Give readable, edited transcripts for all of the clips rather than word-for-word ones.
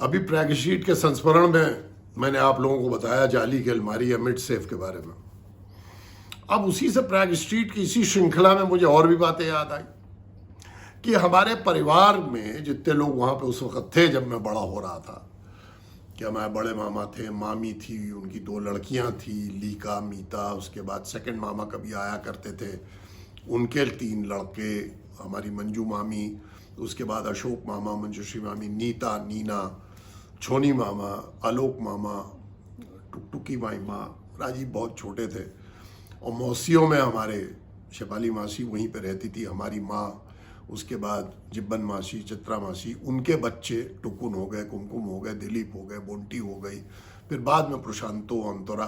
अभी Prague street के संस्मरण में मैंने आप लोगों को बताया जाली की अलमारी या मिड सेफ के बारे में। अब उसी से प्रैग स्ट्रीट की इसी श्रृंखला में मुझे और भी बातें याद आई कि हमारे परिवार में जितने लोग वहाँ पे उस वक्त थे जब मैं बड़ा हो रहा था, कि हमारे बड़े मामा थे, मामी थी, उनकी 2 लड़कियाँ थी, लीका, मीता, उसके बाद सेकंड मामा कभी आया करते थे, उनके 3 लड़के, हमारी मंजू मामी, उसके बाद अशोक मामा, मंजूश्री मामी, नीता, नीना, छोनी मामा, आलोक मामा, टुकटुकी मामा, राजीव बहुत छोटे थे, और मौसियों में हमारे शेफाली मासी वहीं पे रहती थी, हमारी माँ, उसके बाद जिब्बन मासी, चित्रा मासी, उनके बच्चे टुकुन हो गए, कुमकुम हो गए, दिलीप हो गए, बोंटी हो गई, फिर बाद में प्रशांतो, अंतरा,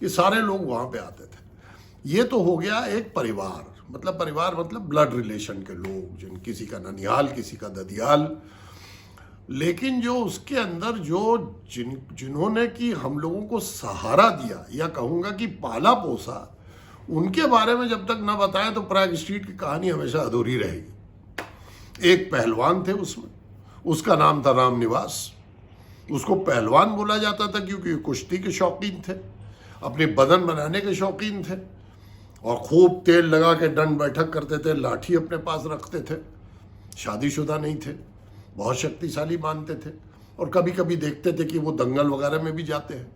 ये सारे लोग वहाँ पे आते थे। ये तो हो गया एक परिवार मतलब ब्लड रिलेशन के लोग, जिन किसी का ननिहाल, किसी का ददियाल। लेकिन जो उसके अंदर जिन्होंने कि हम लोगों को सहारा दिया या कहूँगा कि पाला पोसा, उनके बारे में जब तक न बताएं तो प्रैग स्ट्रीट की कहानी हमेशा अधूरी रहेगी। एक पहलवान थे उसमें, उसका नाम था राम निवास। उसको पहलवान बोला जाता था क्योंकि कुश्ती के शौकीन थे, अपने बदन बनाने के शौकीन थे, और खूब तेल लगा के दंड बैठक करते थे, लाठी अपने पास रखते थे, शादीशुदा नहीं थे, बहुत शक्तिशाली मानते थे, और कभी कभी देखते थे कि वो दंगल वगैरह में भी जाते हैं।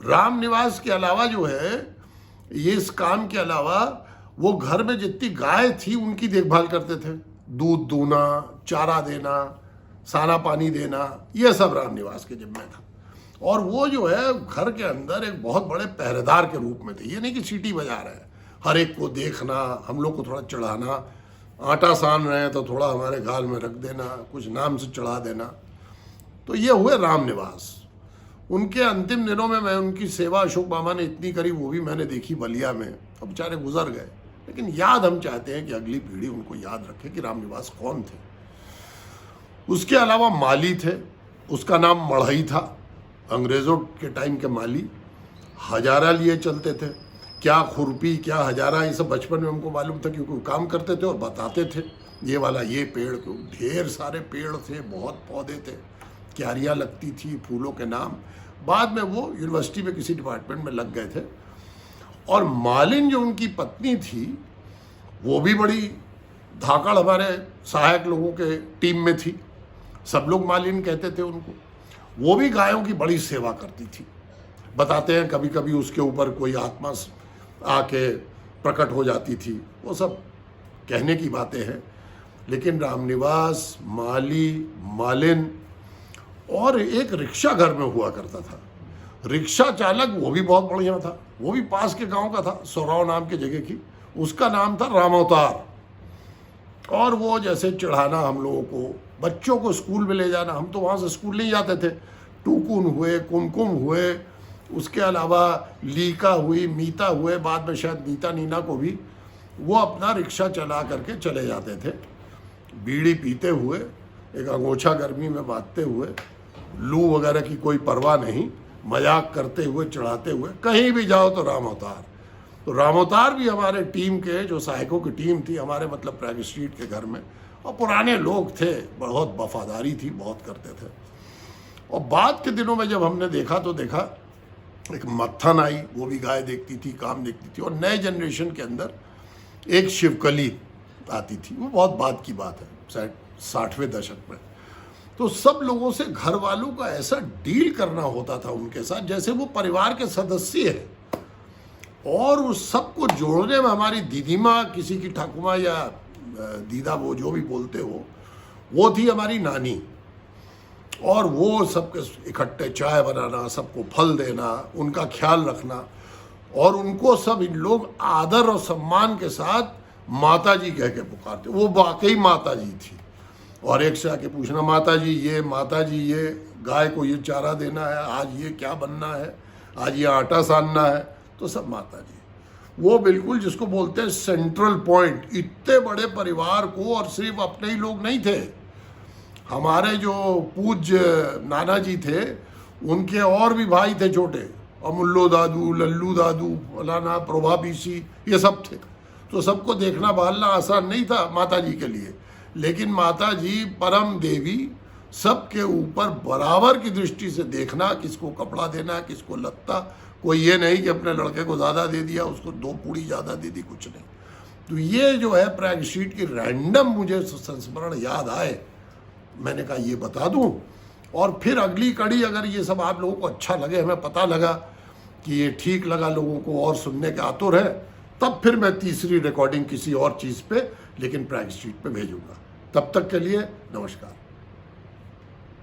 राम निवास के अलावा जो है, ये इस काम के अलावा वो घर में जितनी गाय थी उनकी देखभाल करते थे, दूध दूना, चारा देना, साना पानी देना, ये सब राम निवास के जिम्मे था। और वो जो है घर के अंदर एक बहुत बड़े पहरेदार के रूप में थे। ये नहीं कि सीटी बजा रहे हैं, हर एक को देखना, हम लोग को थोड़ा चढ़ाना, आटा सान रहे हैं तो थोड़ा हमारे गाल में रख देना, कुछ नाम से चढ़ा देना। तो ये हुए राम निवास। उनके अंतिम दिनों में मैं उनकी सेवा अशोक मामा ने इतनी करी, वो भी मैंने देखी बलिया में। अब बेचारे गुजर गए, लेकिन याद हम चाहते हैं कि अगली पीढ़ी उनको याद रखे कि राम निवास कौन थे। उसके अलावा माली थे, उसका नाम मढ़ई था, अंग्रेज़ों के टाइम के माली, हजारा लिए चलते थे। क्या खुरपी, क्या हजारा, ये सब बचपन में हमको मालूम था क्योंकि वो काम करते थे और बताते थे। ये वाला ये पेड़, ढेर सारे पेड़ थे, बहुत पौधे थे, क्यारियाँ लगती थी, फूलों के नाम। बाद में वो यूनिवर्सिटी में किसी डिपार्टमेंट में लग गए थे। और मालिन जो उनकी पत्नी थी, वो भी बड़ी धाकड़ हमारे सहायक लोगों के टीम में थी, सब लोग मालिन कहते थे उनको। वो भी गायों की बड़ी सेवा करती थी। बताते हैं कभी कभी उसके ऊपर कोई आत्मा आके प्रकट हो जाती थी, वो सब कहने की बातें हैं। लेकिन रामनिवास, माली, मालिन, और एक रिक्शा घर में हुआ करता था, रिक्शा चालक, वो भी बहुत बढ़िया था, वो भी पास के गांव का था, सोराव नाम की जगह की, उसका नाम था रामअवतार। और वो जैसे चढ़ाना हम लोगों को, बच्चों को स्कूल में ले जाना, हम तो वहाँ से स्कूल नहीं जाते थे, टूकुन हुए, कुमकुम हुए, उसके अलावा लीका हुई, मीता हुए, बाद में शायद नीता नीना को भी, वो अपना रिक्शा चला करके चले जाते थे, बीड़ी पीते हुए, एक अंगोछा गर्मी में बांधते हुए, लू वगैरह की कोई परवाह नहीं, मजाक करते हुए, चढ़ाते हुए, कहीं भी जाओ तो राम अवतार। तो राम अवतार भी हमारे टीम के जो सहायकों की टीम थी, हमारे मतलब प्रैग स्ट्रीट के घर में, और पुराने लोग थे, बहुत वफादारी थी, बहुत करते थे। और बाद के दिनों में जब हमने देखा तो देखा एक मत्थन आई, वो भी गाय देखती थी, काम देखती थी। और नए जनरेशन के अंदर एक शिवकली आती थी, वो बहुत बाद की बात है, शायद 60वें दशक में। तो सब लोगों से, घर वालों का ऐसा डील करना होता था उनके साथ जैसे वो परिवार के सदस्य हैं। और उस सबको जोड़ने में हमारी दीदी माँ, किसी की ठाकुमा या दीदा, वो जो भी बोलते हो, वो थी हमारी नानी। और वो सबके इकट्ठे चाय बनाना, सबको फल देना, उनका ख्याल रखना, और उनको सब इन लोग आदर और सम्मान के साथ माता जी कह के पुकारते। वो वाकई माता जी थी। और एक से आके पूछना, माता जी ये गाय को ये चारा देना है, आज ये क्या बनना है, आज ये आटा सानना है, तो सब माता जी। वो बिल्कुल जिसको बोलते हैं सेंट्रल पॉइंट। इतने बड़े परिवार को, और सिर्फ अपने ही लोग नहीं थे, हमारे जो पूज्य नाना जी थे, उनके और भी भाई थे छोटे, अमुल्लो दादू, लल्लू दादू, फलाना, प्रभा पीसी, ये सब थे। तो सबको देखना भालना आसान नहीं था माता जी के लिए। लेकिन माता जी परम देवी, सबके ऊपर बराबर की दृष्टि से देखना, किसको कपड़ा देना, किसको लत्ता, कोई ये नहीं कि अपने लड़के को ज़्यादा दे दिया, उसको 2 पूड़ी ज़्यादा दे दी, कुछ नहीं। तो ये जो है प्रैग स्ट्रीट की रैंडम मुझे संस्मरण याद आए, मैंने कहा ये बता दूं। और फिर अगली कड़ी, अगर ये सब आप लोगों को अच्छा लगे, हमें पता लगा कि ये ठीक लगा लोगों को और सुनने के आतुर है, तब फिर मैं तीसरी रिकॉर्डिंग किसी और चीज़ पे, लेकिन प्रैग स्ट्रीट पे भेजूंगा। तब तक के लिए नमस्कार।